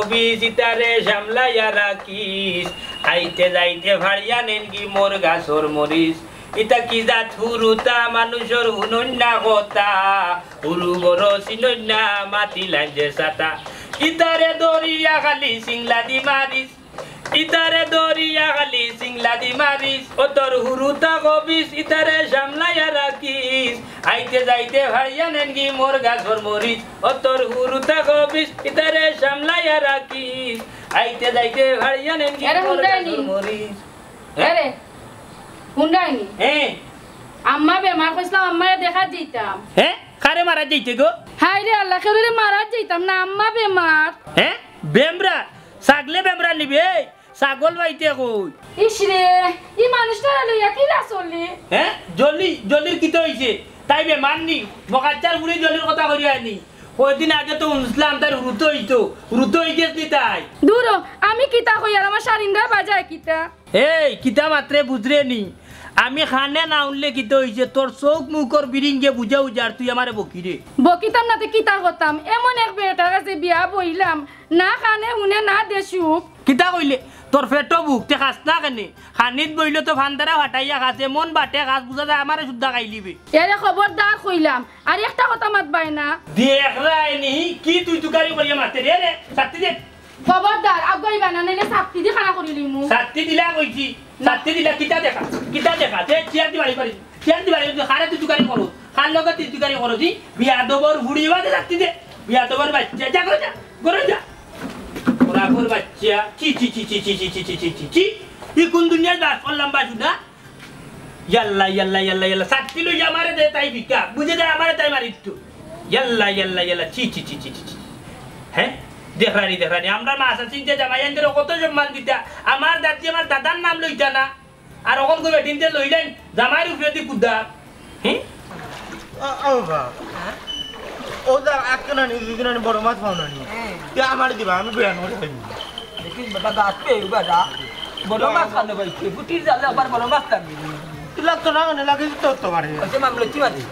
গবিস ইতারে সামলাইয়া রাখিস আইতে যাইতে ভাড়িয়া নেন কি মোর গাছর মরিস ইতা কি জাত হুরুতা মানুষের হুনন্যা কথা হুরু বড় চিনন্যা মাটি লাঞ্জে সাতা ইতারে দরিয়া খালি সিংলা দি মারিস ইতারে দরিয়া খালি সিংলা দি মারিস ও তোর হুরুতা গবিস ইতারে সামলাইয়া রাখিস আইতে যাইতে ভাইয়া নেন কি মোর গাছর মরিস ও তোর হুরুতা গবিস ইতারে সামলাইয়া রাখিস আইতে যাইতে ভাইয়া নেন কি মোর গাছর মরিস আরে হুন্ডাইনি হ্যাঁ আম্মা বেমার কইছিলাম আম্মারে দেখা দিতাম হ্যাঁ কারে মারা যাইতে গো হাই রে আল্লাহ করে মারা দিতাম না আম্মা বেমার হ্যাঁ বেমরা ছাগলে বেমরা নিবে ছাগল বাইতে কই ইস রে ই মানুষটা লইয়া কি রাসলি হ্যাঁ জলির কি তো হইছে তাই বেমার নি বকাচ্চার বুড়ি জলির কথা করিয়া নি কয়দিন আগে তো উনসলাম তার রুতো হইতেছি তাই দূর আমি কিতা কই আর আমার শারিন্দা বাজায় কিতা এই কিতা মাত্রে বুঝরে নি আমি খানে না উনলে কিতা হইছে তোর চোখ মুখর বিরিঙ্গে বুঝা উজার তুই আমারে বকিরে বকিতাম না তে কিতা করতাম এমন এক বেটার কাছে বিয়া বইলাম না কানে হুনে না দেশুক কিতা কইলে তোর পেটো বুকতে খাস না কেনে খানিত বইলে তো ভান্দারা ফাটাইয়া খাসে মন বাটে খাস বুঝা যায় আমারে শুদ্ধা খাইলিবে এরে খবরদার কইলাম আর একটা কথা মাতবাই না দেখ রাইনি কি তুই তুকারি করিয়া মাতে রে সাথী দে খবরদার আগাই বানানাইলে সাপটি দি খানা করিলি মু সাথী দিলা কইছি সাথী দিলা কিতা দেখা দে চিয়ার দিবাই পারি চিয়ার দিবাই খারে তুই তুকারি করো খান লগা তুই তুকারি করো দি বিয়া দবর বুড়িবা দে সাথী দে বিয়া দবর বাচ্চা যা করে যা ওরাগর বাচ্চা চি ই কোন দুনিয়ার দাস করলাম বাজু না ইয়াল্লা সাথী লই আমারে দে তাই বিকা বুঝে দে আমারে তাই মারিতো ইয়াল্লা চি হ্যাঁ দেখানি আমরা মাসা চিনতে জামাইয়ানদের কত সম্মান দিতা আমার দাদি আমার দাদার নাম লইতা না আর ওখান করে বেটিনতে লইলেন জামাইর উপরে দি কুদা হ্যাঁ ওদা আকেনা নি দুদিনা নি বড় মাছ পাওনা নি তে আমার দিবা আমি বিরান করে খাই দেখি বেটা গাছ পে বেটা বড় মাছ খানে ভাই ফুটির জালে আবার বড় মাছ লাগবে তুই লাগতো না কেন লাগে তো পারে আচ্ছা মামলা কি মাঝে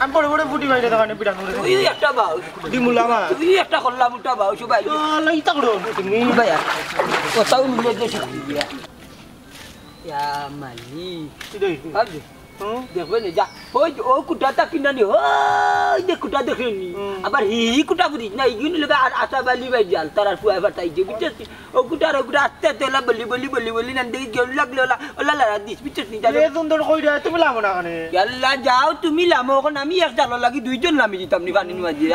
আমি বড় ফুটি বাইরে দোকানে বিরান করে তুই একটা বাউ দিমুলা মা তুই একটা করলাম উটা বাউ সবাই লাই তাকড়ো তুমি ভাই কোথাও মিলে যে শক্তি দিয়া ইয়া মালি ভাবছি দেখবে না যা ওই ও কুটাটা কিনা নি ওই দেখ কুটা দেখেনি আবার হি কুটা বুঝিস না ইগুনি লোক আশা বালি বাই জাল তার আর ফুয়া বাটাই যে বুঝছিস ও কুটার আস্তে তেলা বলি না দেখি কেউ লাগলো ওলা দিস বুঝছিস নি রে সুন্দর কইরা তুমি লামো না কানে আল্লাহ যাও তুমি লামো এখন আমি এক জাল লাগি দুইজন নামি যেতাম নি পানির মাঝে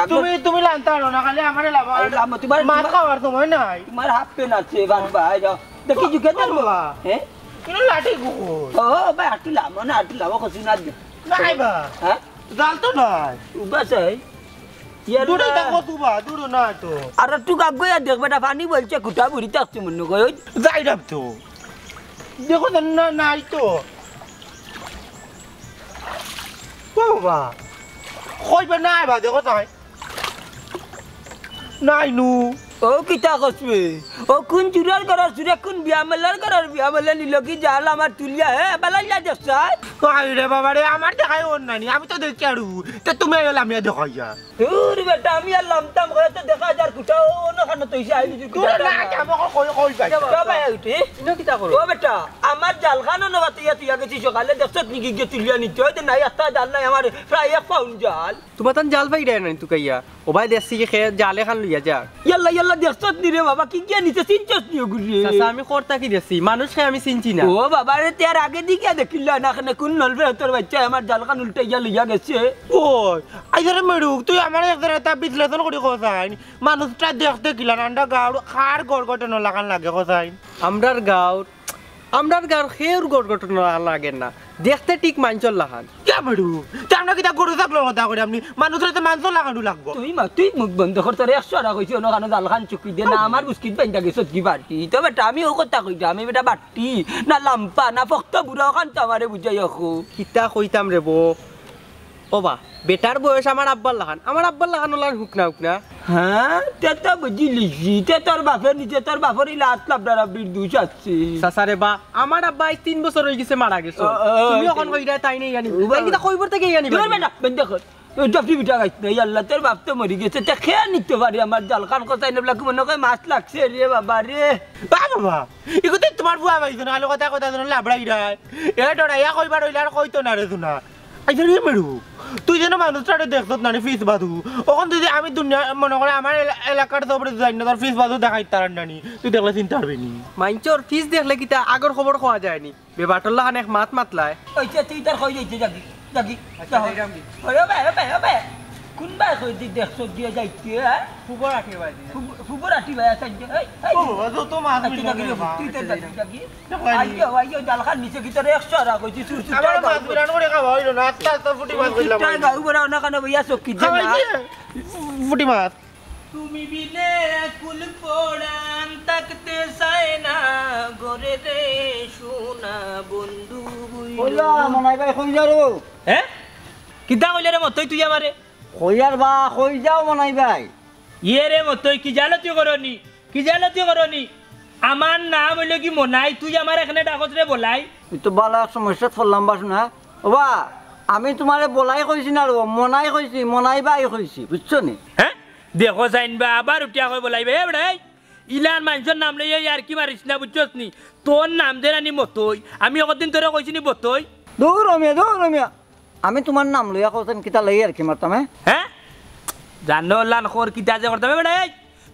তুমি লানতা না খালি আমারে লামো লামো তোমার মাছ খাওয়ার সময় নাই তোমার হাফ পেন আছে বান ভাই যাও দেখি জুকে বাবা হ্যাঁ কিনো লাঠি গুকো ও ভাই আটু লামো কসু না নাই বা হ্যাঁ জাল তো নাই উবাসাই দূরে দেখো তুবা দূরে না তো আর একটু কাগজ আর দেখ বেটা পানি বলছে কুটা বুড়ি থাকছে মনে কই যাই রাখ তো দেখো না নাই তো বাবা কইবা নাই বা দেখো তাই নাই নু ও কিতা কসবে ও কোন চুরার করার চুরা কোন বিয়ামেলার করার বিয়ামেলা নিল কি জাল আমার তুলিয়া হে বালাইলা দেখছাই আরে বাবা রে আমার দেখাই ওর নানি আমি তো দেখি আরু তে তুমি এলা আমি দেখাইয়া দূর বেটা আমি আর লামতাম করে তো দেখা যার কুটা ও না খান তো ইসা আইলি কুটা না আমাকে কই পাই বাবা উঠি ইনো কিতা করো ও বেটা আমার জাল খানো না বাতিয়া তুই আগে সকালে দেখছত নিকি গে তুলিয়া নিতে হয় না একটা জাল নাই আমার প্রায় 1 পাউন্ড জাল তোমার তান জাল পাই দেয় না তুই কাইয়া ও ভাই দেশি কে জালে খান লইয়া যা ইয়াল্লা দেখছত নি রে বাবা কি গে নিতে চিনছস নি ওগুলি চাচা আমি করতা কি দেশি মানুষকে আমি চিনছি না ও বাবা রে তার আগে দিকে দেখিলা না খানে কোন নলবে তোর বাচ্চা আমার জাল খান উল্টে গিয়া লইয়া গেছে ওই আইরে মেরুক তুই আমার একদার এটা বিশ্লেষণ করি কোথায় মানুষটা দেখতে কিলা নান্ডা গাড় খার গড়গড়ানো লাগান লাগে কোথায় আমরার গাঁর খেউর গড়গড়ানো লাগে না দেখতে ঠিক মাঞ্চল লাগান কে মেরুক তা আমরা কিটা গরু থাকলো কথা করি আপনি মানুষের তো মাংস লাগানো লাগবো তুই মুখ বন্ধ কর তোর 100 টাকা কইছি ওনো খানে জাল খান চুকি দে না আমার বুস্কিট বাইন্দা গেছত কি বাটি তো বেটা আমি ও কথা কইতা আমি বেটা বাটি না লাম্পা না ফক্ত বুড়া খান তো আমারে বুঝাই আখো কিতা কইতাম রে বো ও বা বেটার বয়স আমার আব্বার লাগান ওলার হুক না হ্যাঁ তেতা বুঝিলি তে তোর বাপের নিচে তোর বাপের লাত লাবড়া বিদ্যুৎ আছে চাচা রে বা আমার আব্বা 3 বছর হয়ে গেছে মারা গেছে তুমি এখন কইরা তাই নেই জানি ভাই কিতা কইবর থেকে জানি তোর বেটা বন্ধ কর জপি পিঠা খাইছ না আল্লাহ তোর বাপ তো মরি গেছে তা খেয়ে নিতে পারি আমার জাল খান কথা নেবলা কি মনে করে মাছ লাগছে রে বাবা রে বাবা এগুলো তোমার বুয়া পাইছো না আলো কথা কথা যেন লাভড়াই যায় এ ডরাইয়া কইবার হইলে আর কইতো না রে শোনা আইসা রে মেরু তুই যেন মানুষটারে দেখছত না ফিস বাদু ওখান তুই আমি দুনিয়া মনে করে আমার এলাকার সবরে যাই না তোর ফিস বাদু দেখাই তার নানি তুই দেখলে চিন্তা পারবি নি মাইনচর ফিস দেখলে কিতা আগর খবর খোয়া যায়নি বেবাটর লাহান এক মাত মাতলায় ওইটা তুই তার কই যাইতে জাগি জাগি ওই হবে কোনবা কই দি দেখছো দিয়ে যাইতে হ্যাঁ ফুবর রাখে ভাই ফুবর আটি ভাই আছে এই ও যত মাছ তুই জাগি তুই তো জাগি দেখলানি আইও জাল খান নিচে ভিতরে 100 রা কইছি সুর সুর আমার মাছ বিরান করে খাওয়া হইলো না আস্তে আস্তে ফুটি মাছ কইলাম তাই গাউ বড় না কানে ভাইয়া চকি দে না ফুটি মাছ তুমি বিনে কুল পোড়ান তাকতে চায় না গরে রে সোনা বন্ধু কইলা মনাই ভাই কই যাও হ্যাঁ কিতা কইলে রে মতই তুই আমারে কইয়ার বা কই যাও মনাই ভাই ইয়ে রে মতই কি জালতি করনি আমার নাম হইলো কি মনাই তুই আমার এখানে ডাকত রে বলাই তুই তো বালা সমস্যা ফললাম বাস না ওবা আমি তোমারে বলাই কইছি না রে মনাই কইছি মনাই ভাই কইছি বুঝছো নি হ্যাঁ দেখো যাইনবা আবার উঠিয়া কই বলাইবে এ বড়াই ইলান মানুষের নাম লইয়া আর কি মারিস না বুঝছস নি তোর নাম দে রানি মতই আমি কতদিন তোরে কইছি নি বতই দূর রমিয়া আমি তোমার নাম লইয়া কইছেন কিতা লই আর কি মারতাম হ্যাঁ জানো লান খোর কিতা যে করতে বড়াই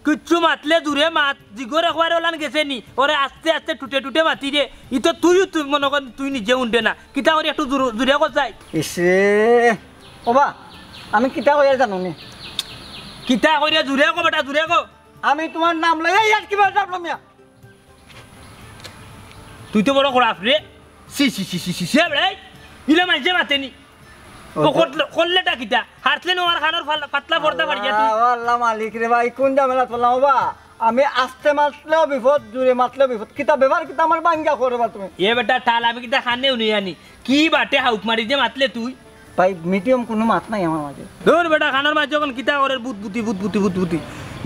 কিচ্ছু মাতলে দূরে মাত জিগর একবার ওলান গেছে নি ওরে আস্তে আস্তে টুটে মাতি রে ই তো তুই মনে কর তুই নিজে উঠে না কিতা করে একটু দূরে কই ইসে ওবা আমি কিতা কইয়া জানো নি কিতা করে দূরে কো বেটা দূরে কো আমি তোমার নাম লইয়া আর কি মারতাম রমিয়া তুই তো বড় খরাপ রে সি বড়াই ইলা মানুষে মাতেনি করলেটা কিতা হারতলে নোয়ার খানোর পাতলা পর্দা পাড়িয়া তুই আল্লাহ মালিক রে ভাই কোন জামেলা ফেললাম ওবা আমি আস্তে মাতলেও বিপদ জুড়ে মাতলেও বিপদ কিতা ব্যবহার কিতা আমার বাঙ্গা করবা তুমি এ বেটা টাল আমি কিতা খানে উনি আনি কি বাটে হাউক মারি যে মাতলে তুই ভাই মিডিয়াম কোনো মাত নাই আমার মাঝে ধর বেটা খানোর মাঝে যখন কিতা করে বুত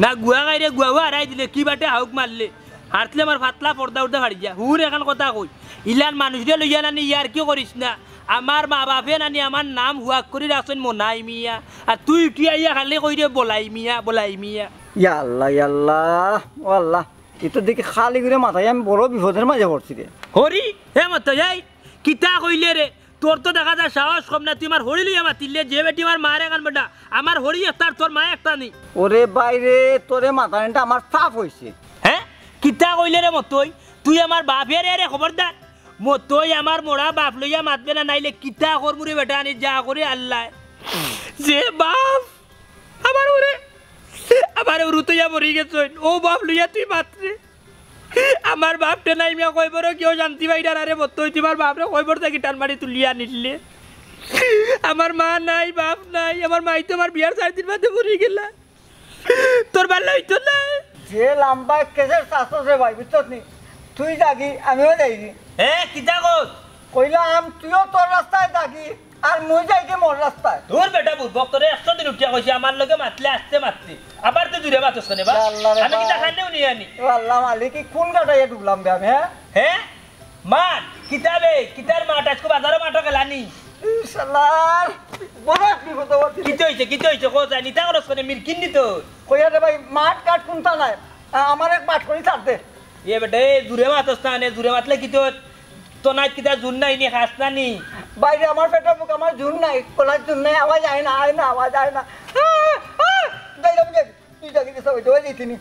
না গুয়া গাইরে গুয়া হারাই দিলে কি বাটে হাউক মারলে হারতলে আমার পাতলা পর্দা উঠতে পারি যা হুর এখন কথা কই ইলান মানুষরে লইয়া নানি ইয়ার কি করিস না আমার মা বাপে নানি আমার নাম হুয়াক করে রাখছেন মনাই মিয়া আর তুই উঠি আইয়া খালি কই রে বলাই মিয়া ইয়াল্লাহ ও আল্লাহ এটা দেখি খালি করে মাথায় আমি বড় বিপদের মাঝে পড়ছি রে হরি হে মত যাই কিতা কইলে রে তোর তো দেখা যায় সাহস কম না তুই আমার হরি লইয়া মাতিলে যে বেটি আমার মারে গান বেটা আমার হরি একটা তোর মা একটা নি ওরে বাইরে তোরে মাথাটা আমার সাফ হইছে হ্যাঁ কিতা কইলে রে মতই তুই আমার বাপে রে খবরদার মতই আমার মোড়া বাপ লইয়া মাতবে না নাইলে কিতা করবো রে বেটা আনি যা করে আল্লাহ যে বাপ আমার ওরু তো মরি গেছ ও বাপ লইয়া তুই মাত্রে আমার বাপটা নাই মিয়া কইবর কেউ শান্তি পাইডার আরে মতই তোমার বাপরে কইবর থাকি টান মারি তুলিয়া নিলে আমার মা নাই বাপ নাই আমার মাই তো আমার বিয়ার 4 দিন বাদে মরি গেলা তোর ভালো হইতো না যে লম্বা কেসের শাসস রে ভাই বুঝছস নি তুই জাগি আমিও যাইনি কিতা কর কইলাম তুইও তোর রাস্তায় জাগি আর মুই যাইকে মোর রাস্তায় তোর বেটা বুঝবক তোরে 100 দিন উঠিয়া কইছি আমার লগে মাতলে আসতে মাতলি আবার তো দূরে বাতস করে বা আমি কিতা খাইলেও নি আনি ও আল্লাহ মালিক কোন গাটাইয়া ডুবলাম বে আমি হ্যাঁ মাঠ কিতাবে কিতার মাঠ আজকে বাজারে মাঠ গেলানি শালার বড় বিপদ হচ্ছে কিতে হইছে কো জানি তা করস করে মিরকিন নি তো কইয়া রে ভাই মাঠ কাট কোনটা নাই আমার এক পাট করি ছাড়তে এ বেটা দূরে মাতস না নে দূরে মাতলে কিতে তো নাই কিতা জুন নাই নি খাস না নি বাইরে আমার পেটের মুখ আমার ঝুন নাই কোলার ঝুন নাই আওয়াজ আয় না আওয়াজ আয় না যাইলাম যে তুই জাগি সব হইতে যাইতিনি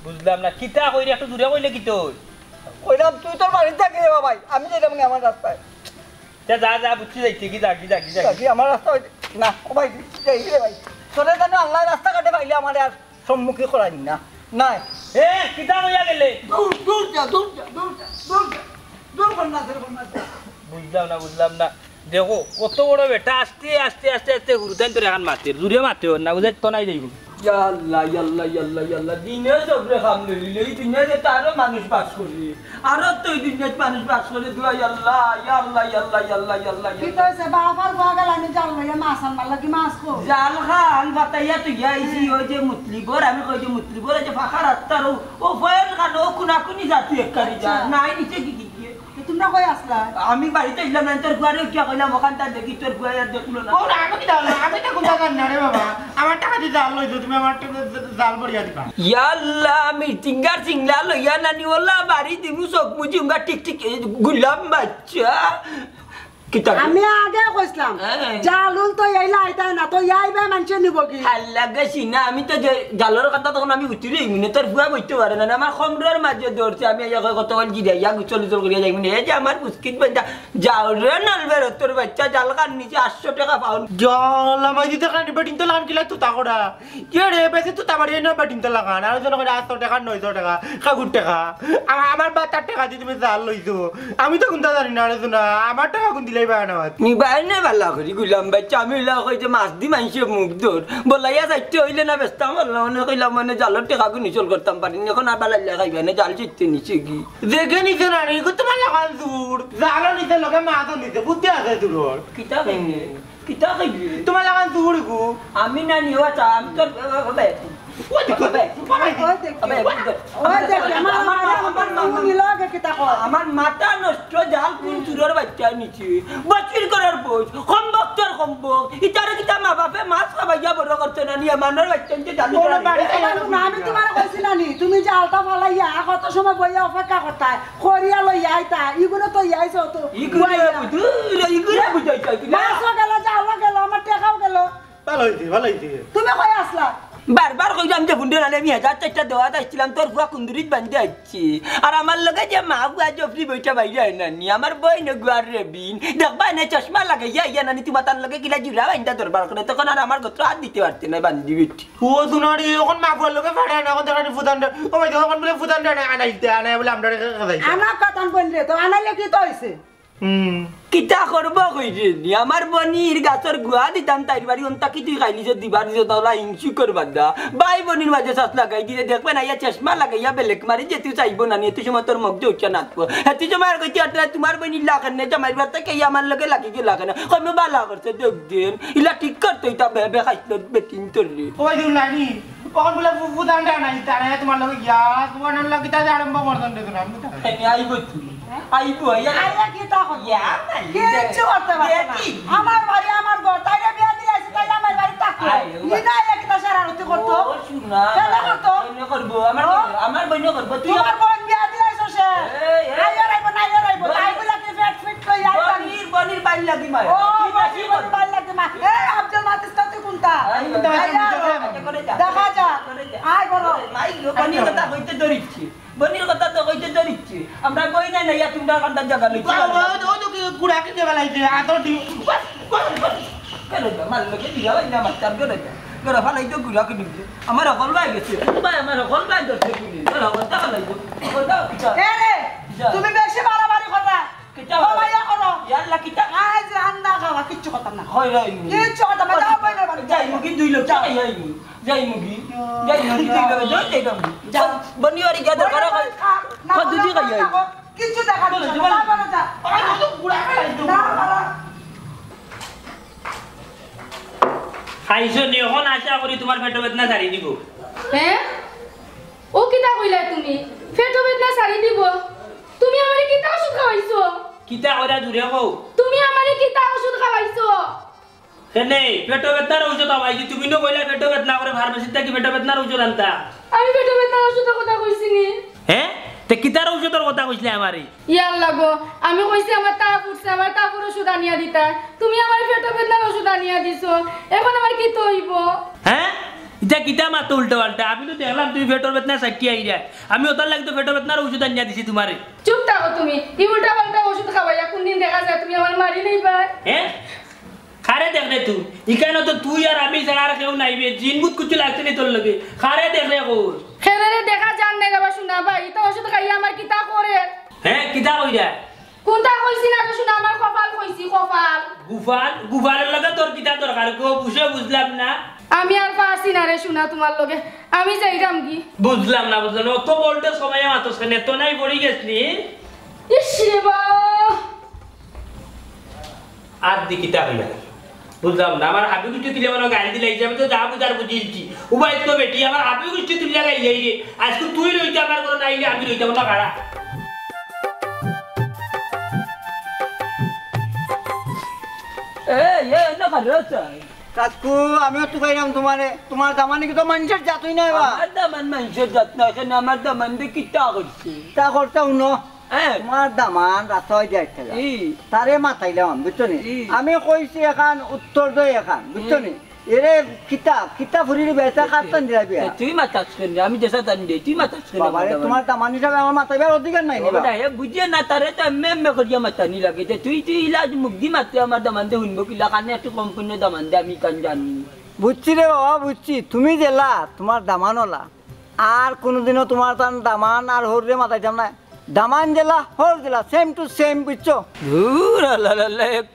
বুঝলাম না কিতা কইরে একটু দূরে কইলে কিতে কইলাম তুই তোর বাড়িতে থাকি রে ভাই আমি যাইলাম না আমার রাস্তায় যা বুঝছি যাইতে কি জাগি আমার রাস্তা না ও ভাই যাই রে ভাই তোরে জানো আল্লাহ রাস্তা কাটে পাইলে আমার আর সম্মুখী করাই না নাই কিতা কইয়া গেলে দূর যা বুঝলাম না দেখো কত বড় বেটা আস্তে আস্তে হুরুতাইন তোর এখন মাতে দূরে মাতে না বুঝে তো নাই যাইব ইয়াল্লাহ দিনে সবরে খাম লইলে এই দিনে যে তারও মানুষ বাস করি আরো তো এই দিনে মানুষ বাস করে দুয়া ইয়াল্লাহ কি কইছে বাবার গোয়াগাল আমি জাল লইয়া মাছ আনবার লাগি মাছ কো জাল খান বাতাইয়া তুই আইছি ওই যে মুতলিবর আমি কই যে মুতলিবর যে ফাঁকা রাস্তার ও ফয়ের খান ও কুনাকুনি যাতু এককারি যা নাই নিচে কি তোমরা কই আসলা আমি বাড়িতে ইলাম না তোর গুয়ারে কি কইলাম ওখানটা দেখি তোর গুয়ারে আর দেখলো না ও না আমি কি জানো আমি তো কোন জায়গা না রে বাবা আমার টাকা দিয়ে জাল লইছো তুমি আমার টাকা জাল ভরিয়া দিবা ইয়াল্লা মিটিংগার সিংলা লইয়া নানি ওলা বাড়ি দিমু সব মুজি উঙ্গা টিক টিক গুলাম বাচ্চা কিতা আমি আগে কইছিলাম জালুল তো এইলা আইতা না তো আইবে মানুষে নিব কি আল্লাহ গেছি না আমি তো জালর কথা তখন আমি উঠিরে মিনে তোর বুয়া বইতে পারে না আমার খমরের মাঝে ধরছে আমি এই কতক্ষণ জিরা ইয়া গুচল করিয়া যাই মানে এই যে আমার মুস্কিল বান্দা যাও রে নলবের তোর বাচ্চা জাল কান নিচে 800 টাকা পাউন জল আমার দিতে কান বেটিং তো লাগান কিলা তুতা করা কে রে বেশি তুতা মারি না বেটিং তো লাগান আর জন করে 800 টাকা 900 টাকা কাগুর টাকা আমার বাচ্চার টাকা দিয়ে তুমি জাল লইছো আমি তো কোনটা জানি না রে না আমার টাকা কোন দিলাই বা না নি বাইনে বালা করি গুলাম বাচ্চা আমি লা কইতে মাছ দি মাইছে মুখ ধর বলাইয়া যাইতে হইলে না ব্যস্ত আমার মনে কইলাম মানে জালর টাকা কো নিচল করতাম পারি এখন আর বালা লাগাইবে না জাল চিত্তে নিচে কি দেখে নিছে না রে তোমার লাগান দূর জাল নিতে লগে মাছ নিতে বুদ্ধি আছে দূর কিতা কইলে কিতা কইলে তোমার লাগান দূর গো আমি না নিওয়া চা আমি তোর হবে ওই দেখ আমার মাথা নষ্ট জাল কোন চুরের বাচ্চা নিচে বচির করার বোঝ কম বক্তর কম বক ইতারে কিতা মা বাপে মাছ খাবাইয়া বড় করতে না নিয়ে মানের বাচ্চা নিচে জাল আমি তোমার কইছিলাম নি তুমি যে আলতা ফালাইয়া কত সময় বইয়া অপেক্ষা করতাই খরিয়া লইয়া আইতা ইগুলো তো আইছো তো ইগুলা বুঝাইছা মাছও গেল জালও গেল আমার টাকাও গেল ভালো হইছে তুমি কই আসলা বারবার কইলাম যে বুন্ডে নালে আমি 1000 দেওয়া যাচ্ছিলাম তোর বুয়া কুন্দুরিত বান্ধে আসছি আর আমার লগে যে মা বুয়া জফরি বইটা বাইরে হয় নানি আমার বই নে গুয়ার রেবিন দেখবা না চশমা লাগাইয়া ইয়া নানি তোমার তার লগে কিলা জুড়া বান্ধা দরবার করে তখন আর আমার গোত্র হাত দিতে পারতে না বান্ধি বিটি ও দুনারি এখন মা বুয়ার লগে ফাড়া না এখন দেখানি ফুদান ও ভাই তখন বলে ফুদান না আনাইতে আনাই বলে আমরা খাইছি আনা কাতান বইলে তো আনাইলে কি তো হইছে কিতা করব কইছে নি আমার বনির গাছর গুয়া দিতাম তাইর বাড়ি অন্তা কি তুই খাইলি যে দিবার দিছ তাওলা হিংসু করবার দা ভাই বনির মাঝে সাস লাগাই দিলে দেখবে না ইয়া চশমা লাগাইয়া বেলেক মারি যে তুই চাইবো না নিয়ে তুই সময় তোর মুখ উচ্চ নাচবো হেতি সময় আর কইতে আটলা তোমার বনির লাগান না জামাইর বাড়তে কে আমার লগে লাগি গে লাগান কমে বালা করছে দেখ দেন ইলা ঠিক করতে ইতা বেবে খাইতো বেটিং তোরলি ও ভাই দুনারি কখন বলে ফুদান না আনাইতে আনাই তোমার লগে ইয়া তোমার নাম লাগি তা আরম্ভ করতেন দেখুন আমি আমি আইবো তুই আইবো ইয়া আইয়া কি তা ইয়া কিচ্ছু করতে পারবে না আমার বাড়ি আমার ঘর তাইরে বিয়া দিয়ে আইছি তাই আমার বাড়ি থাকতো নিনা একটা শারারতি করতো শুনা কেন করতো বইন করবো আমার বইন করবো তুই তোমার বোন বিয়া দিয়ে আইছো সে আইয়া রাইবো না আইয়া রাইবো তাই বলে কি ফেট ফিট কই আইতানি বনির বাড়ি লাগি মার ও বনির বাড়ি লাগি মা এ আব্দুল মাতিস তুই কোনটা দেখা যা আই বড় বনির কথা কইতে ধরিছি বনির কথা তো কইতে ধরিছি আমরা কই না না ইয়া তোমরা কান্দার জায়গা লইছি ও তো কুড়া কি দেবা লাইছে আতর দি কেন মাল লগে দিয়া না মাস্টার করে গরা ফালাই তো গুলা কি দিছে আমার হল ভাই গেছে ভাই আমার হল ভাই ধরছে গুলি গরা কথা লাইবো কথা কিটা এ রে তুমি বেশি বাড়াবাড়ি করবা কিটা ও ভাইয়া করো ইয়াল্লা কিটা আজ রান্না খাওয়া কিচ্ছু করতাম না হয় রাই কিচ্ছু করতাম না যাও বইনের বাড়ি যাই মুগি 2 লোক চাই যাই মুগি 2 লোক যাই যাও বনিওয়ারি গা দরকার না দুজি গাই কিচ্ছু দেখা যাচ্ছে না বলো যা ও তো কুড়া খাইতো না বাবা খাইছো নি এখন আশা করি তোমার পেট বেদনা ছাড়ি দিব হ্যাঁ ও কিতা কইলা তুমি পেট বেদনা সারি দিব তুমি আমারে কিতা ওষুধ খাওয়াইছো কিতা কইরা দূরে কও তুমি আমারে কিতা ওষুধ খাওয়াইছো কেনে পেট বেদনার ঔষধ আইছি তুমি ন কইলা পেট বেদনা করে ফার্মেসিতে কি পেট বেদনার ঔষধ আনতা আমি পেট বেদনার ওষুধের কথা কইছি নি হ্যাঁ তে কিতার ঔষধের কথা কইছিলে আমারে ইয়ার লাগো আমি কইছি আমার তা ফুটছে আমার তাপুর ওষুধ আনিয়া দিতা তুমি আমার পেট বেদনার ওষুধ আনিয়া দিছো এখন আমার কি হইব হ্যাঁ এটা কিতা মাতো উল্টো পাল্টা আমি তো দেখলাম তুমি পেটের বেদনা সাইটি আই যায় আমি ওটার লাগি তো পেটের বেদনার ঔষধ আনিয়া দিছি তোমারে চুপ থাকো তুমি কি উল্টা পাল্টা ওষুধ খাওয়াইয়া কোনদিন দেখা যায় তুমি আমার মারি নেইবা হ্যাঁ খারে দেখ রে তুই ইকানো তো তুই আর আমি ছাড়া আর কেউ নাইবে জিনবুত কিছু লাগছে নি তোর লগে খারে দেখ রে কোস খেলে দেখা জান নাই রে শুনা ভাই এটা ওষুধ খাইয়া আমার কিতা করে হ্যাঁ কিতা কই যায় কোনটা কইছি না শুনা আমার কপাল কইছি কপাল গুফালের লগে তোর কিতা দরকার গো বুঝলাম না আমি আর পারছি না রে শুনা তোমার লগে আমি যাইরাম কি বুঝলাম না অত বলতে সময় মাতস কেন এত নাই পড়ি গেছলি ইস রে বা আর দি কিতা হইয়া বুঝলাম না আমার হাবি গুষ্টি তুলে আমার গাড়ি দিলে আমি তো যা বুঝার বুঝিয়েছি উবাই তো বেটি আমার হাবি গুষ্টি তুলে গাই যাই রে আজকে তুই রইতে আমার কোনো নাইলে আমি রইতে না খাড়া না খারো কাকু আমিও তো খাইলাম তোমারে তোমার দামানি কি তো মানুষের জাতই নাই বা আমার দামান মানুষের জাত না এখানে আমার দামান দিয়ে কিতা করছে তা করতে উনো হ্যাঁ তোমার দামান রাস্তা হয়ে যায় তারে মাথাইলাম বুঝছো নি আমি কইছি এখন উত্তর দই এখন বুঝছো নি এরে কিতা ফুরির বেচা কাটতেন দিলা বিয়া তুই মাতাস কেন আমি দেশা তান দে তুই মাতাস কেন বাবারে তোমার দামান হিসাবে আমার মাথাইবার অধিকার নাই নিবা বাবা বুঝে না তারে তো এমএ করিয়া মাতানি লাগে তুই ইলাজ মুগ্ধি মাত্রে আমার দামান দে শুনবো কিলা কানে একটু কোম্পানি দামান দে আমি কান জানি বুঝছি রে বাবা বুঝছি তুমি জেলা তোমার দামান হলা আর কোনোদিনও তোমার তার দামান আর হরে মাথাইতাম না দামান জেলা হর জেলা সেম টু সেম বুঝছো ধুর আল্লাহ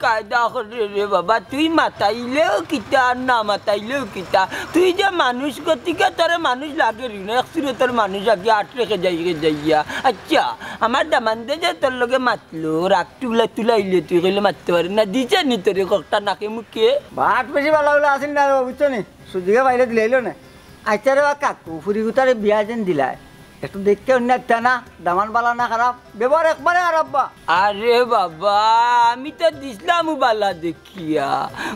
কায়দা করে রে বাবা তুই মাতাইলেও কিতা আর না মাতাইলেও কিতা তুই যে মানুষ গতিকে তোর মানুষ লাগে ঋণ একসুরে তোর মানুষ আগে আট রেখে যাইয়া আচ্ছা আমার দামান দে যে তোর লগে মাতলো রাগ তুলাইলে তুই কইলে মারতে পারি না দিছে নি তোর কটা নাকে মুখে ভাত বেশি ভালো হলে আসেন না বুঝছো নি সুজিকে বাইরে দিলাইলো না আচ্ছা রে কাকু ফুরি গুতারে বিয়া যেন দিলাই একটু দেখতে অন্য একটা না দামান বালা না খারাপ ব্যবহার একবারে খারাপ বা আরে বাবা আমি তো দিসলাম বালা দেখিয়া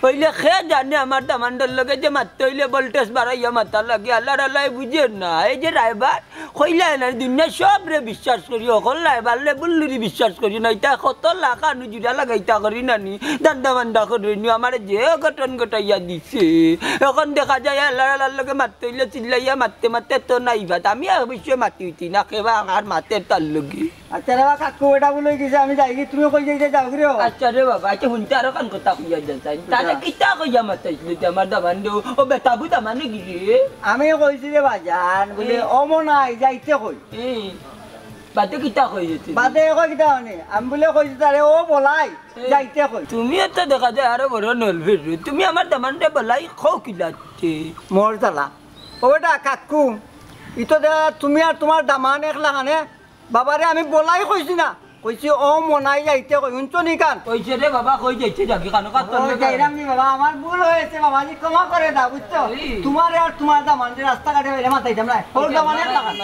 হইলে খে জানে আমার দামান্ডার লগে যে মারতে হইলে ভোল্টেজ বাড়াইয়া মাথা লাগে আল্লাহ আল্লাহ বুঝে না এই যে রাইবার কইলা না দুনিয়া সব রে বিশ্বাস করি অকল রাইবার লে বুল্লুরি বিশ্বাস করি না এটা কত লাখা নুজুরা লাগাইতা করি নানি দান্দা মান্দা করি নি আমার যে ঘটন ঘটাইয়া দিছে এখন দেখা যায় আল্লাহ আল্লাহর লগে মারতে হইলে চিল্লাইয়া মারতে মারতে তো নাইবা আমি অবশ্যই মাতি না কেবা আর মাতে তার লগে আচ্ছা রে কাকু এটা বলে গেছে আমি যাই কি তুমি কই যাইতে যাও রে আচ্ছা রে বাবা আচ্ছা শুনতে আরো কান কথা কইয়া যাই তাহলে কিতা কইয়া মাতাইছিলি আমার দামান দেও ও বেটা বুদা মানে গিয়ে আমি কইছি রে বাজান বলে অমনাই যাইতে কই বাদে কিতা কই যেতে বাদে কই কিতা হনি আমি বলে কইছি তারে ও বলাই যাইতে কই তুমি তো দেখা যায় আরো বড় নলভের তুমি আমার দামানটা বলাই খাও কিলাতে মোর তালা ও বেটা কাকু ইতো তুমি আর তোমার দামান একলা কানে বাবারে আমি বলাই কইছি না কইছি ও মনাই যাইতে কই শুনছো নি কান কইছে রে বাবা কই যাইছে জাগি কানো কাট যাইরাম নি বাবা আমার ভুল হয়েছে বাবা জি ক্ষমা করে দাও বুঝছো তোমার আর তোমার দামান যে রাস্তা কাটে বাইরে মাথাইতাম না ওর দামান একলা কান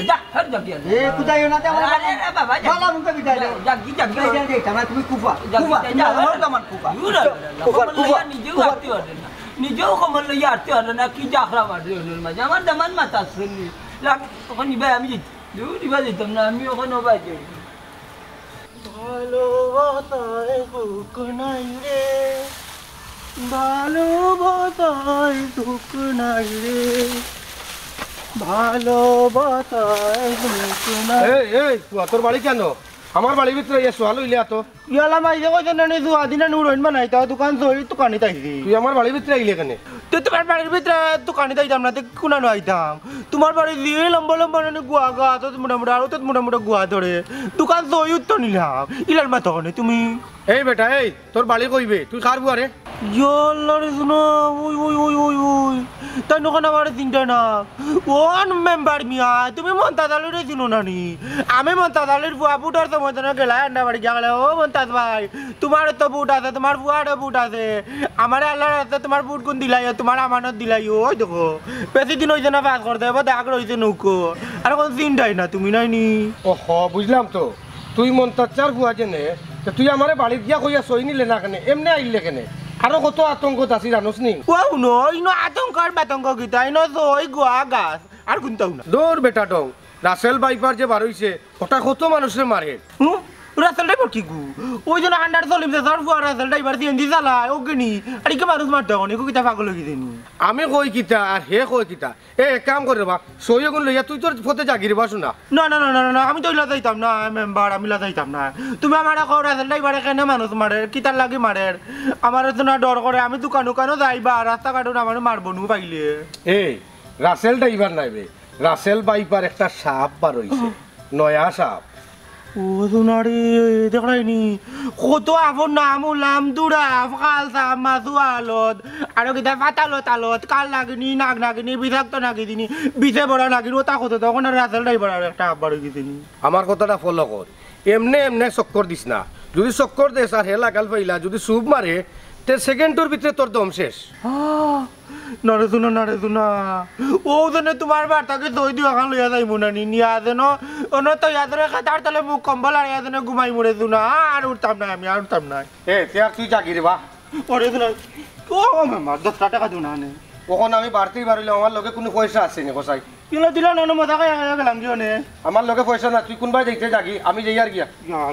যা হর জাগি এ কুদাইও না তে আমার আরে বাবা বাবা মুকে বিদায় দাও জাগি জাগি যাইতাম না তুমি কুফা কুফা ওর দামান কুফা কুফা কুফা নিজেও আতে হবে না নিজেও কমল লইয়া আতে হবে না কি জাখরা মারবে ওর মাঝে আমার দামান মাথা শুনি লাগ তখন নিবাই আমি দিবা দিতাম না আমি ওখানে বাজে ভালোবাসায় দুঃখ নাই রে ভালোবাসায় দুঃখ নাই রে ভালোবাসায় দুঃখ নাই এই তোর বাড়ি কেন আমার বাড়ির ভিতরে সোয়াল হইলে এত ইয়ালা মাইজে কইতে না নি দুয়া দিনা নুরইন বানাই তা দোকান সই দোকানে তাইছি তুই আমার বাড়ির ভিতরে আইলে কেন তো তোমার বাড়ির ভিতরে দোকানে তাইতাম না কোনানো আইতাম তোমার বাড়ি দিয়ে লম্বা লম্বা না গুয়া গা তো মোটামুটি আরো তো মোটামুটি গুয়া ধরে দোকান সই উত্তর নিলাম ইলার মা তখন তুমি এই বেটা এই তোর বাড়ি কইবে তুই কার বুয়ারে ইয়াল্লারে শুনো ওই ওই ওই ওই ওই তাই নখন আমার চিন্তা না ওয়ান মেম্বার মিয়া তুমি মন্তাজালের চিনো না নি আমি মন্তাজালের বুয়া বুটার তো মতো না গেলা আন্ডা বাড়ি গেলে ও মন্তাজ ভাই তোমার তো বুট আছে তোমার বুয়ারও বুট আছে আমার আল্লাহর হাতে তোমার বুট কোন দিলাই তোমার আমানত দিলাই ওই দেখো বেশি দিন হয়েছে না পাস করতে হবে দাগ রয়েছে নৌকো আর কোনো চিন্তাই না তুমি নাই নি ওহ বুঝলাম তো তুই মন্তাজার বুয়া জেনে তুই আমার বাড়িত গিয়া কইয়া সই নিলে না কেন এমনি আইলে কেন আরো কত আতঙ্কত আছি জানোস নি ও নো ইনো আতঙ্কর বাতঙ্ক গীতা ইনো ওই গোয়া গাছ আর কোনটাও না দৌড় বেটা ডং রাসেল বাইপার যে বার হইছে ওটা কত মানুষের মারে রাসেল ড্রাইভার কি গু ওই জন্য আন্ডার চলিম যে সর ফুয়া রাসেল ড্রাইভার সিএনজি চালায় ওকে নি আর কি মানুষ মারতে হনি কিতা পাগল হয়ে গেছে নি আমি কই কিতা আর হে কই কিতা এ এক কাম করে বা সই গুণ লইয়া তুই তোর ফতে জাগির বাসু না না না না না না আমি তো ইলা যাইতাম না মেম্বার আমি লা যাইতাম না তুমি আমার কও রাসেল ড্রাইভারে কেন মানুষ মারে কিতার লাগি মারে আমার তো না ডর করে আমি দোকান দোকানও যাইবা রাস্তা কাটো না আমার মারবো নু পাইলে এই রাসেল ড্রাইভার নাইবে রাসেল বাইপার একটা সাপ বার হইছে নয়া সাপ ও সোনারে দেখাইনি কত আপন নাম উলাম দুরা কাল সাপ মাছু আলত আর কিতা পাতালত আলত কাল নাগিনি নাগ নাগিনি বিষাক্ত নাগিনি বিষে বড় নাগিনি ওটা কত তখন আর রাসেল ড্রাইভার আর একটা আব্বার হয়ে গেছিনি আমার কথাটা ফলো কর এমনে এমনে চক্কর দিস না যদি চক্কর দেস আর হেলা গাল পাইলা যদি সুপ মারে তে সেকেন্ডের ভিতরে তোর দম শেষ নরে শুনা ও যেন তোমার বার্তাকে দই দিয়ে এখন লইয়া যাইব না নিয়া যেন অন্য তো ইয়াদের খাতার তালে মুখ কম্বল আর যেন ঘুমাই মরে শুনা আর উঠতাম না আমি আর উঠতাম না এ তে আর তুই জাগির বা পরে দিন ও মামা 10 টাকা দিও না নে কখন আমি বাড়তেই পারিলে আমার লগে কোনো পয়সা আছে নি কসাই কিলো দিলা না মজা খাই গেলাম দিও নে আমার লগে পয়সা না তুই কোনবার যাইতে জাগি আমি যাই আর গিয়া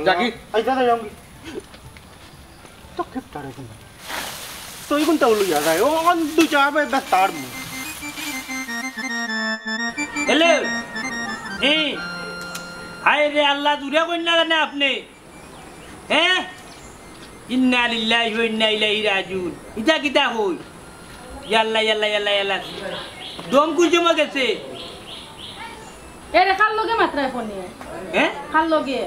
জাগি আইতা যাই আমি তো খেপটা রে কোন তুই কোনটা উলু যা যায় ও অন দুই চাবে বাস তার মু হ্যালো এই হায় রে আল্লাহ দূরে কইন না জানে আপনি হ্যাঁ ইন্না লিল্লাহি ওয়া ইন্না ইলাইহি রাজিউন ইটা কিটা হই ইয়াল্লা ইয়াল্লা ইয়াল্লা ইয়াল্লা দম কুজমা গেছে এরে খাল লগে মাত্রায় ফোন নিয়ে হ্যাঁ খাল লগে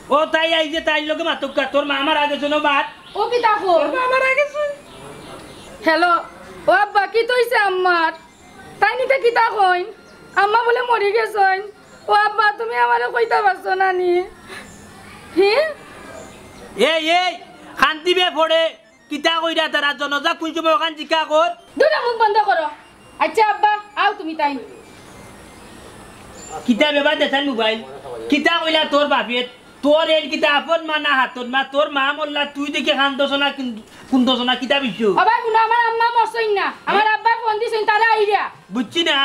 ও তাই আই যে তাই লগে মাতক তোর মা আমার আগে শোনো বাত ও কি তা হো তোর মা আমার আগে শুন হ্যালো ও আব্বা কি তইছে আম্মার তাই নিতে কি তা কইন আম্মা বলে মরি গেছইন ও আব্বা তুমি আমারে কইতা পারছো না নি হি এই শান্তি বে পড়ে কিতা কইরা তারা জনজা কুজমা ওখান জিকা কর দুটা মুখ বন্ধ করো আচ্ছা আব্বা আও তুমি তাই কিতা বেবা দেখান মোবাইল কিতা কইলা তোর বাপের তোর এর কিতা আপন মানা হাতত মা তোর মা মল্লা তুই দেখে কান্দছনা কুন্দছনা কিতা বিছু আবার শুনো আমার আম্মা মরছইন না আমার আব্বা ফোন দিছইন তারা আইরা বুঝছি না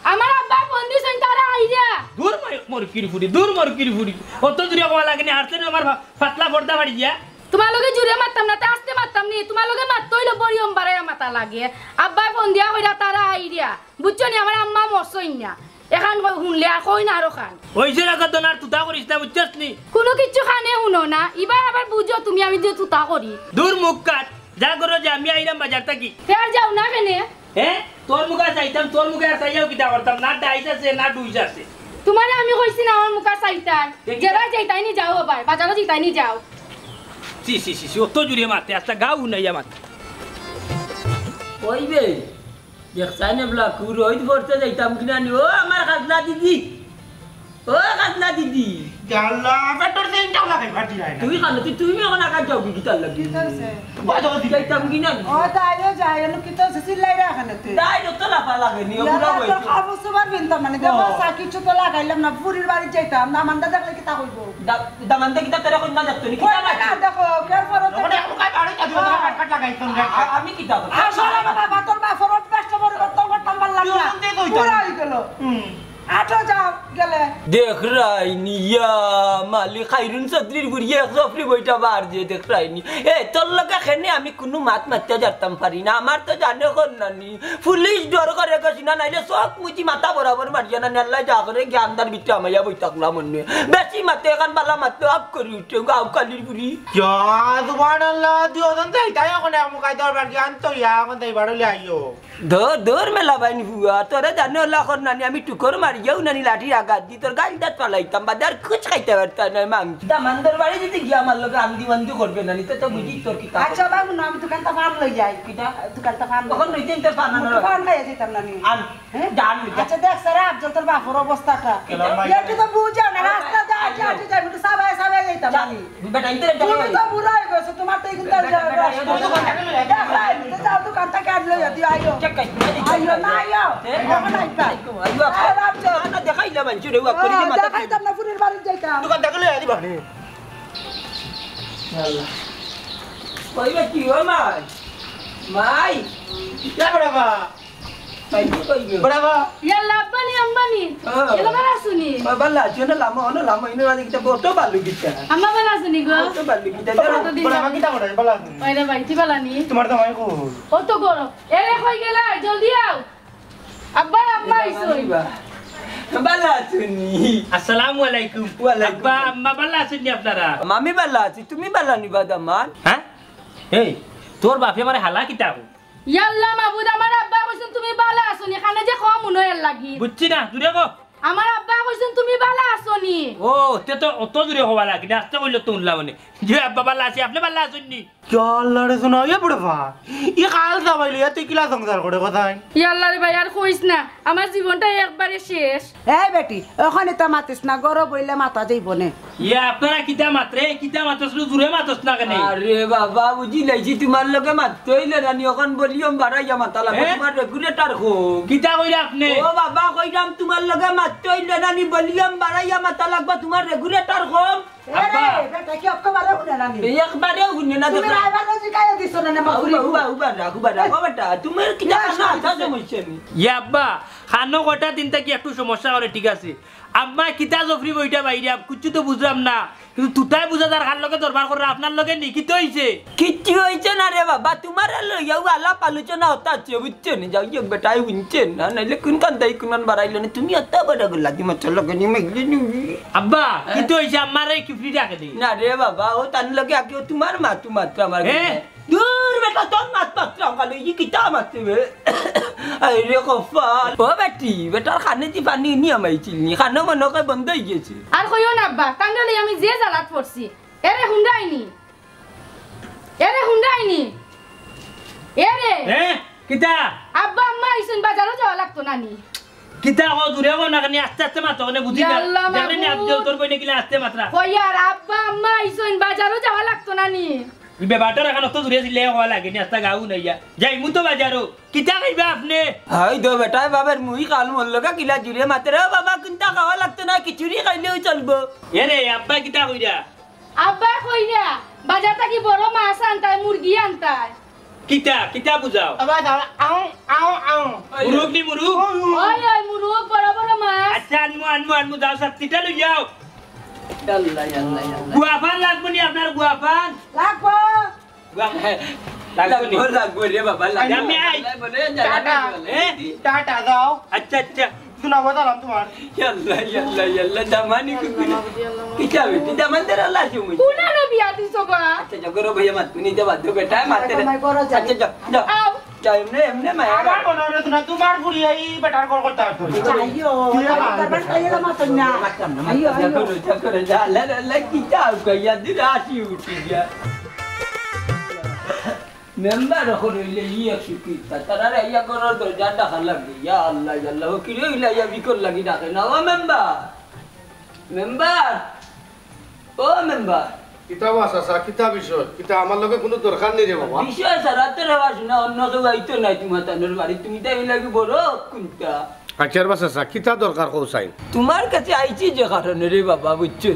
আমার আব্বা ফোন দিছইন তারা আইরা দূর মোর কিরফুরি দূর মোর কিরফুরি অত দূরে কমা লাগেনি হারছেন আমার পাতলা পর্দা বাড়ি দিয়া তোমার লগে জুড়ে মারতাম না তা আসতে মারতাম নি তোমার লগে মারতইলো বড়িয়ম বাড়াইয়া মাথা লাগে আব্বা ফোন দিয়া কইরা তারা আইরা বুঝছো নি আমার আম্মা মরছইন না এখন শুনলে আর কই না আরো খান ওইছে রাখা তো না তুতা করিস না বুঝছস নি কোনো কিছু খানে শুনো না এবার আবার বুঝো তুমি আমি যে তুতা করি দূর মুখ কাট যা করো যে আমি আইরাম বাজার থাকি ফের যাও না কেনে হ্যাঁ তোর মুখে চাইতাম তোর মুখে আর চাইয়াও কিতা করতাম না ডাইস আছে না ডুইস আছে তোমারে আমি কইছি না আমার মুখা চাইতাই জেলা যাইতাই নি যাও আবার বাজারও যাইতাই নি যাও সি অত জুড়ে মারতে আচ্ছা গাও নাই আমার কইবে দেখছাই না বলা কুরোইত পড়তে যাইতাম কিনা নি ও আমার খাজনা দিদি ও খাজনা দিদি জাল্লা পেটর দিন টাও লাগাই ভাটি যায় না তুই খানো তুই এখন আকার যাও কি কিতার লাগি বাজা যাইতাম কিনা নি ও তাইও যায় এনো কি তো সিলাই রাখানে তুই তাই তো লাফা লাগে নি ওগুলা তোর বইতো খাবো সবার বিনতাম মানে দেখো সাকিচু তো লাগাইলাম না পুরীর বাড়ি যাইতাম না মান্দা দেখলে কি তা কইবো দামানতে কিতা তোরা কই না যাচ্ছ নি কই কিতা না দেখো কের পরে তো ওটা কাই বাড়ি যাবে কাট লাগাই তো আমি কিতা করব আসলে বাবা তোর বা ফরত পেস্ট বড় করতে করতাম পারলাম না পুরো হই গেল আটো যাও গেলে দেখ রাইনি ইয়া মালি খাইরুন সদরির বুড়িয়ে সফরি বইটা বার যে দেখ রাইনি এ তোর লগে খেনে আমি কোনো মাত মারতে যারতাম পারি না আমার তো জানে কোন নানি পুলিশ ডর করে গেছি না নাইলে সব মুচি মাথা বরাবর মারিয়া না আল্লাহ যা করে জ্ঞানদার ভিতরে আমাইয়া বই থাকলাম মনে বেশি মাতে এখন বালা মাতে আপ করি উঠে গাও কালির বুড়ি ইয়া সুবহানাল্লাহ দিও দন তাই তাই ওখানে মুখাই দরবার জ্ঞান তো ইয়া কোন তাই বাড়লে আইও ধর মেলা বাইনি হুয়া তোরা জানে আল্লাহ কোন নানি আমি টুকর মারিয়াও নানি লাঠি আঘাত দি তোর গাল দাঁত পালাইতাম বাজার কুছ খাইতে পারতাম না মাংস দামানদার বাড়ি যদি গিয়া আমার লগে আন্দি বান্দি করবে নানি তো বুঝি তোর কি আচ্ছা বাবু না আমি দোকানটা ফান লই যাই কিটা দোকানটা ফান তখন রইতেন তোর পানানোর ফান লই যেতাম না নি আন জান আচ্ছা দেখ স্যার আফজল তোর বাপর অবস্থাটা একটু তো বুঝাও না রাস্তা যায় যাই যাই তো সবাই সবাই যাইতাম আমি বেটা ইনতে তুমি তো বুড়া হয়ে গেছো তোমার তো এগুলো যাও দোকানটা কাট লই দিও আইও আইও না আইও এখন আইবা না দেখাইলা মানছি রে ওয়া করি মাথা দেখাইতাম না পুরীর বাড়ি যাইতাম দোকান দেখলে আদি বাড়ি কইবা কি ও মাই মাই ইয়া বড়বা তাই কি কইবে বড়বা ইয়াল্লা আব্বানি আম্মানি এলা বালা শুনি বালা জনে লামা ইনে বাদি কিটা বটো বালু কিটা আম্মা বালা শুনি গো বটো বালু কিটা বড়বা কিটা করে বলা বাইরে বাইতি বালানি তোমার তো মাই কো ও তো গরম এরে কই গেলা জলদি আও আব্বা আম্মা আইছই বালা শুনি আসসালামু আলাইকুম আব্বা আম্মা ভালো আছেন নি আপনারা মামি বালা আছি তুমি বালা নিবা দামান হ্যাঁ এই তোর বাপে আমারে হালা কিতা ইয়াল্লা মাবুদ আমার আব্বা কইছেন তুমি বালা আছনি খানে যে কম উনয়ের লাগি বুঝছি না দূরে গো আমার আব্বা কইছেন তুমি বালা আছনি ও তে তো অত দূরে হওয়া লাগে না আস্তে কইলো তো উনলা মানে যে আব্বা ভালো আছে আপনি ভালো আছেন নি চল রে শোনা ইয়া বড়বা ই কাল যাবাইলি তুই কিলা সংসার করে কথাই ইয়াল্লা রে ভাই আর কইস না আমার জীবনটা একবারে শেষ এই বেটি ওখানে তো মাতিস না গরম বইলে মাথা যাইব নে ইয়া আপনারা কিতা মাত্রে কিতা মাত্রস দূরে মাত্রস না কেন আরে বাবা বুঝি লাইছি তোমার লগে মাতইলে রানি এখন বলিয়ম বাড়াইয়া মাতা লাগে তোমার রেগুলেটর খো কিতা কইরা আপনি ও বাবা কইরাম তোমার লগে মাতইলে রানি বলিয়ম বাড়াইয়া মাতা লাগবা তোমার রেগুলেটর খো আব্বা বেটা কি অক্কা বারে শুনে না নি একবারেও গুনে না তুমি দেখো রাইবার জি কাই দিছ দিছো না আমার ফুরি উবা রাখো বেটা তুমি কি জানো আচ্ছা সমস্যা নেই ইয়া আব্বা খানো কটা দিন থেকে একটু সমস্যা করে ঠিক আছে আম্মা কিতা জফরি বইটা বাইরে কিছু তো বুঝলাম না কিন্তু তুতাই বুঝা যার খান লগে দরবার করে আপনার লগে নিকিত হইছে কিচ্ছু হয়েছে না রে বাবা তোমার লইয়াও আলাপ আলোচনা হতা আছে বুঝছেন যাও যে বেটাই বুঝছেন না নাইলে কোন কান দাই কোন বাড়াইলো না তুমি এত বড় গলা দিমা চলো গনি মেগলি নি আব্বা কিতো হইছে আমারে কি ফ্রি রাখে দেই না রে বাবা ও তান লগে আকে তোমার মাতু মাত্র আমার দূর বেটা তোর মাত মাত্র কালে ই কিতা মাতবে আই রে কফাল ও বেটি বেটার খানে দি পানি নি আমাইছিল নি খানো মনকে বন্ধ হই গেছে আর কইও না আব্বা কাঙ্গালি আমি যে জ্বালাত পড়ছি এরে হুন্ডাইনি এরে কিতা আব্বা আম্মা আইছেন বাজারও যাওয়া লাগতো নানি কিতা ও দূরে গো না কানি আস্তে আস্তে মাত্র মানে বুঝি না আল্লাহ জানেন নি আপনি তোর কই নাকি আস্তে মাত্রা কইয়ার আব্বা আম্মা আইছেন বাজারও যাওয়া লাগতো নানি ইবে বাটার এখন তো দূরে ছিলে হওয়া লাগে নি আস্তে গাও নাই যাই মু তো বাজারও কিতা খাইবা আপনি হাই দো বেটা বাবার মুই কাল মন লগা কিলা জুরে মাত্রে বাবা কিনতা খাওয়া লাগতো না খিচুড়ি খাইলেও চলবো এরে আব্বা কিতা কইরা আব্বা কইরা বাজার থেকে বড় মাছ আনতায় মুরগি আনতায় কিতা কিতা বুঝাও আবার আও মুরুক নি মুরুক ওই ওই মুরগ বড় বড় মাছ আচ্ছা আনমু যাও সবটিটা লই যাও আল্লাহ আল্লাহ আল্লাহ গুয়াফান লাগবো নি আপনার গুয়াফান লাগবো লাগবো নি লাগবো রে বাবা আমি আই টাটা যাও আচ্ছা আচ্ছা শোনাবো দাঁড়াম তোমার আল্লাহ আল্লাহ আল্লাহ দামানি কুকুরি কিটা বেটি দামান দের আল্লাহ চুমি কুনারে বিয়া দিছো গা আচ্ছা জগরো ভাইয়া মাত নি দে বাদ বেটা মাতে আচ্ছা যা আও যা এমনে মায়া আমার মনে হলো না তোমার ফুরি এই বেটার কল করতে আসতো আইও তারপর খাইলা মাতন না আইও জগরো যা লা লা কিটা কইয়া দিরাশি উঠি গিয়া মেম্বার হইলে ইয়া সুকিতা তারা ইয়া করার দরজা ডাকা লাগবে ইয়া আল্লাহ আল্লাহ কি রে ইয়া বিকর লাগি ডাকে না ও মেম্বার ও মেম্বার কিতাব আছে কিতাব বিষয় কিতা আমার লগে কোনো দরকার নেই রে বাবা বিষয় সারাতে রেওয়া শোনা অন্য কেউ আইতো নাই তোমার তানোর বাড়ি তুমি তাই লাগি বড় কোনটা আচ্ছার বাসা কিতা দরকার কৌসাইন তোমার কাছে আইছি যে কারণে রে বাবা বুঝছো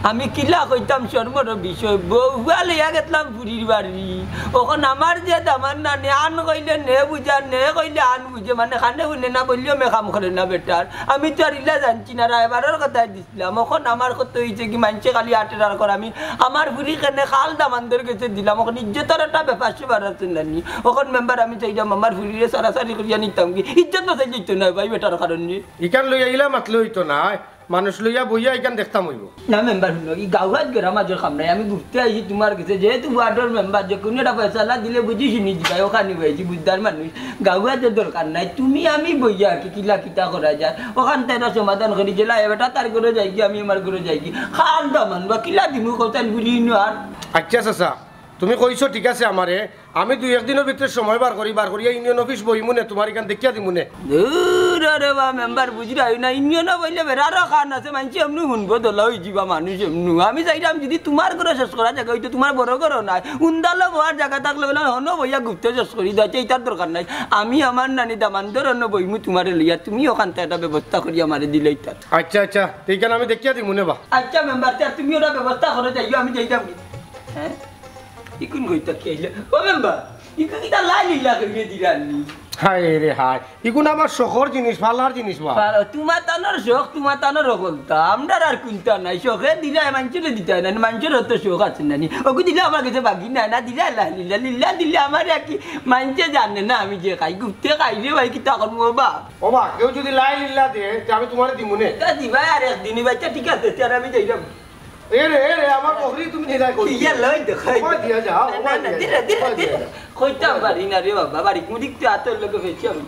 আমি কিলা কইতাম সর্বর বিষয় বউয়া লইয়া গেতলাম পুরীর বাড়ি ওখন আমার যে দামান না নে আন কইলে নে বুঝা নে কইলে আন বুঝে মানে খানে শুনে না বললেও মেকাম করে না বেটার আমি তো আর ইলা জানছি না রায়বারের কথা দিছিলাম ওখন আমার কত হয়েছে কি মানছে খালি আটেরার করে আমি আমার পুরী কেনে খাল দামানদের কাছে দিলাম ওখানে ইজ্জতের একটা ব্যাপার সে বাড়াচ্ছেন নানি ওখন মেম্বার আমি চাইলাম আমার পুরীরে সারাসারি করিয়া নিতাম কি ইজ্জত বাঁচাই যেত না ভাই বেটার কারণে ইকান লইয়া ইলা মাতলে হইতো না মানুষ লইয়া বইয়া ইকান দেখতাম হইব না মেম্বার শুনো এই গাঁওয়াত গ্রাম আজর খামরাই আমি ঘুরতে আইছি তোমার কাছে যেহেতু ওয়ার্ডের মেম্বার যে কোনো একটা পয়সা দিলে বুঝি শুনি দিবাই ওখানে বইছি বুঝদার মানুষ গাঁওয়াতের দরকার নাই তুমি আমি বইয়া কি কিলা কিতা করা যায় ওখান থেকে সমাধান করি যে লাই বেটা তার ঘরে যাই কি আমি আমার ঘরে যাই কি খাল দামান বা কিলা দিমু কোথায় বলি আর আচ্ছা চাচা তুমি কইছো ঠিক আছে আমারে আমি দুই একদিনের ভিতরে সময় বার করিয়া ইউনিয়ন অফিস বইমুনে তোমার এখান দেখিয়া দিমুনে রে বা মেম্বার বুঝি রাই না ইউনিয়ন বইলে বেড়ারও খান আছে মানুষ এমনি শুনবো দোলা হয়ে যাবা মানুষ এমনি আমি চাইলাম যদি তোমার ঘরে শেষ করা জায়গা হইতো তোমার বড় ঘরও নাই উন্দালো বহার জায়গা থাকলে বলে হনো বইয়া ঘুরতে শেষ করি যাচ্ছে এটার দরকার নাই আমি আমার নানি দামানদের অন্য বইমু তোমার লইয়া তুমি ওখান থেকে একটা ব্যবস্থা করি আমারে দিলে ইটার আচ্ছা আচ্ছা এইখানে আমি দেখিয়া দিমুনে বা আচ্ছা মেম্বার তুমি ওটা ব্যবস্থা করে যাইও আমি যাইতাম হ্যাঁ ইকুন কইতা খেলে ও মেম্বার ইকুন কিটা লাই লিলা কইরে দিরানি হায় রে হায় ইগুন আমার শখর জিনিস ভালার জিনিস বা তোমার তানোর শখ তোমার তানোর রকলতা আমরা আর কোনটা নাই শখে দিলে মানুষের দিতে না মানুষের তো শখ আছে নানি ওকে দিলে আমার কাছে বাকি না না দিলে আল্লাহ লিল্লা লিল্লা দিলে আমার কি মানুষে জানে না আমি যে খাই ঘুরতে খাই রে ভাই কি তা করবো বা ও বা কেউ যদি লাই লিল্লা দে আমি তোমার দিমুনে তা দিবা আর একদিনই বাচ্চা ঠিক আছে তার আমি যাইলাম এরে আমার বকরি তুমি নিলাই কই ইয়া লই দেখাই ওই দিয়া যাও না না দিরে দিরে দিরে কইতা পারি না রে বাবা বাড়ি মুদিকতে আতর লোকে ফেছি আমি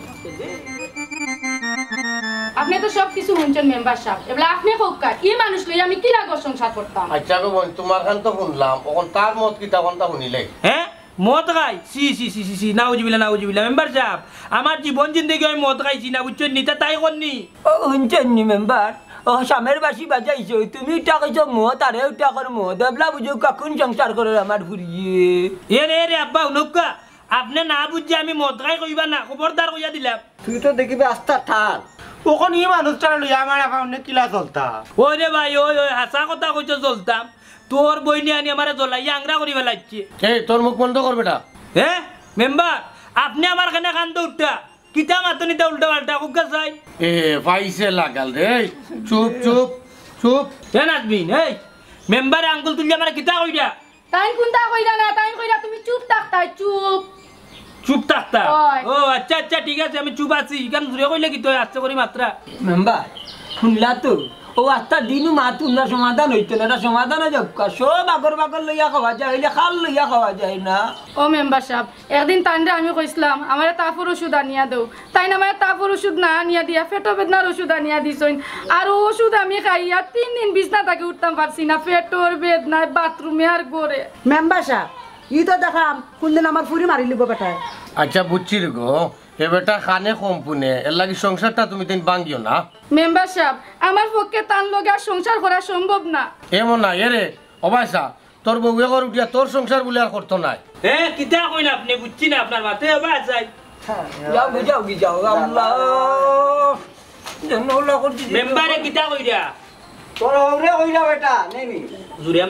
আপনি তো সব কিছু শুনছেন মেম্বার সাহেব এবার আপনি হোক্কা এই মানুষ লই আমি কি লাগো সংসার করতাম আচ্ছা গো বোন তোমার খান তো শুনলাম এখন তার মত কিতা কোনটা শুনিলে হ্যাঁ মদ খাই সি নাউজুবিল্লাহ মেম্বার সাহেব আমার জীবন জিন্দগি আমি মদ খাইছি না বুঝছেন নি তা তাই করনি ও শুনছেন নি মেম্বার ও সামের বাসি বাজাইছো তুমি টাকাইছো মত আর এও টাকার মত দেবলা বুঝো কখন সংসার করে আমার ফুরিয়ে রে আব্বা উনকা আপনি না বুঝছে আমি মদ খাই কইবা না খবরদার কইয়া দিলাম তুই তো দেখবি আস্তা ঠাল ওখন ই মানুষটা লইয়া আমার একাউন্টে কিলা চলতা ওই রে ভাই ওই হাসা কথা কইছো চলতাম তোর বই নিয়ে আনি আমার জ্বলাইয়া আংরা করি ফেলাচ্ছে এই তোর মুখ বন্ধ কর বেটা হ্যাঁ মেম্বার আপনি আমার কানে কান্দো উঠা কিতা মাতনিটা উল্টা পাল্টা কুকা চাই এ পাইছে লাগাল রে চুপ চুপ চুপ হে নাজবিন এই মেম্বারে আঙ্গুল তুলি আমার কিতা কইরা তাই কোনটা কইরা না তাই কইরা তুমি চুপ থাকতা চুপ চুপ থাকতা ওই। ও আচ্ছা আচ্ছা ঠিক আছে আমি চুপ আছি কারণ জুড়ে কইলে কি তো আচ্ছা করি মাত্রা মেম্বার শুনলা তো ও আত্মা দিনু মাত উন্না সমাধান হইতো না এটা সমাধান যাক সব আগর বাগর লইয়া খাওয়া যায় হইলে খাল লইয়া খাওয়া যায় না ও মেম্বার সাহেব একদিন তানরে আমি কইছিলাম আমার তাফর ওষুধ আনিয়া দেও তাই না আমার তাফর ওষুধ না আনিয়া দিয়া পেটো বেদনার ওষুধ আনিয়া দিছইন আর ও ওষুধ আমি খাইয়া 3 দিন বিছনা থেকে উঠতাম পারছি না পেটোর বেদনায় বাথরুমে আর গড়ে মেম্বার সাহেব ই তো দেখাম কোনদিন আমার ফুরি মারি লিব বেটায় আচ্ছা বুঝছি রে গো এ বেটা খানে কম পুনে এর লাগি সংসারটা তুমি তিন ভাঙ্গিও না মেম্বার সাহেব আমার পক্ষে তান লগে আর সংসার করা সম্ভব না এমন না এরে অবাইসা তোর বউয়ে ঘর উঠিয়া তোর সংসার বলে আর করতো নাই হ্যাঁ কিতা কইন আপনি বুঝছি না আপনার মাথায় আবার যাই যাও বুঝাও কি যাও আল্লাহ জানো লাগো মেম্বারে কিতা কইরা তোর ওরে কইলা বেটা নেনি জুড়ে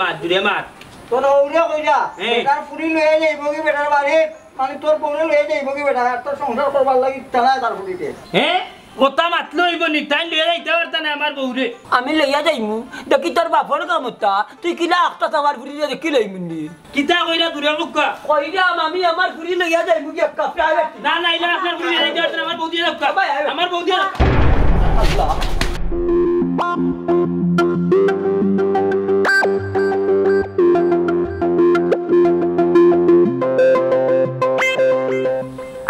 মাত তোর ওরে কইলা এই। বেটার ফুরি লয়ে যাইব কি বেটার বাড়ি মানে তোর বউরে লয়ে যাইব কি বেটা আর তোর সংসার করবার লাগি টানা তার ফুরিতে হ্যাঁ কথা মাতলো হইব নি তাই লইয়া যাইতে পারতা না আমার বউরে আমি লইয়া যাইমু দেখি তোর বাপর কামতা তুই কিলা আখটা আমার ফুরি দেখি লইমুনি কিতা কইরা দূরে মুক্কা কইরাম আমি আমার ফুরি লইয়া যাইমু কি একটা প্রাইভেট না না ইলা আপনার বউরে যাইতে পারতা না আমার বউ দিয়ে মুক্কা আমার বউ দিয়ে আল্লাহ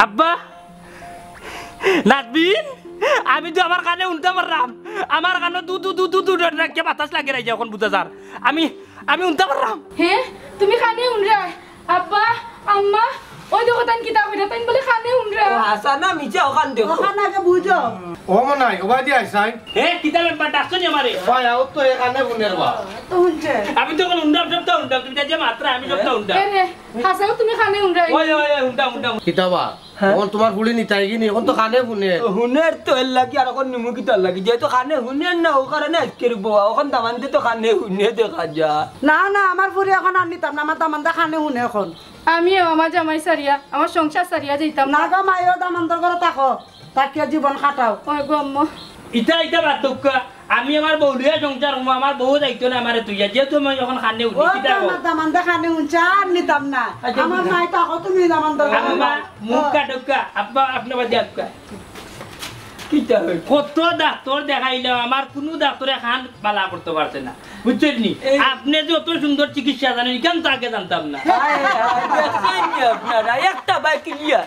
আব্বা নাজবিন আমি তো আমার কানে উল্টা মারলাম আমার কানে দু রাখকে বাতাস লাগে রাই এখন বুঝা যার আমি উল্টা মারলাম হ্যাঁ তুমি খানে উনরা আব্বা আম্মা ওই দেখো তান কিতা কইরা তাই বলে খানে উনরা হাসানা মিছা ওখান দেখো ওখানে আগে বুঝো ও মনাই ওবাই দি আইসাই হ্যাঁ কিতা ব্যাপার ডাকছো নি আমারে ভাই আও তো এখানে বুনের বা তো শুনছে আমি তো কোন উন্ডাম সবটা উন্ডাম তুমি যে মাত্রা আমি সবটা উন্ডাম এনে হাসাও তুমি খানে উনরা ওই উন্ডাম কিতাবা এখন তোমার গুলি নিতাই গিনি এখন তো খানে বুনে হুনের তো এর লাগি আর এখন নিমু কি তার লাগি যেহেতু খানে হুনের না ও কারণে আজকের বউ ওখান দামান দিয়ে তো খানে হুনে দেখা যায় না না আমার ফুরি এখন আর নিতাম না আমার দামানদা খানে শুনে এখন আমিও আমার জামাই সারিয়া আমার সংসার সারিয়া যাইতাম না গো মাইও দামানদার করে থাকো তাকিয়া জীবন খাটাও ওই গো আম্মা ইটা বাতকা আমি আমার বউ লিয়া সংসার করবো আমার বউ যাইতো না আমারে তুই যেহেতু আমি যখন খানে ও উঠি কিতা কও আমার দামানদা খানে শুনছে আর নিতাম না আমার মাই থাকো তুমি দামানদার করে আম্মা মুখ কাটকা আব্বা আপনি বাদে আপকা কিতা হই কত ডাক্তার দেখাইলো আমার কোনো ডাক্তারে খান বালা করতে পারছে না বুঝছেন নি আপনি যে অত সুন্দর চিকিৎসা জানেন কেন তাকে জানতাম না আপনারা একটা বাইক লিয়া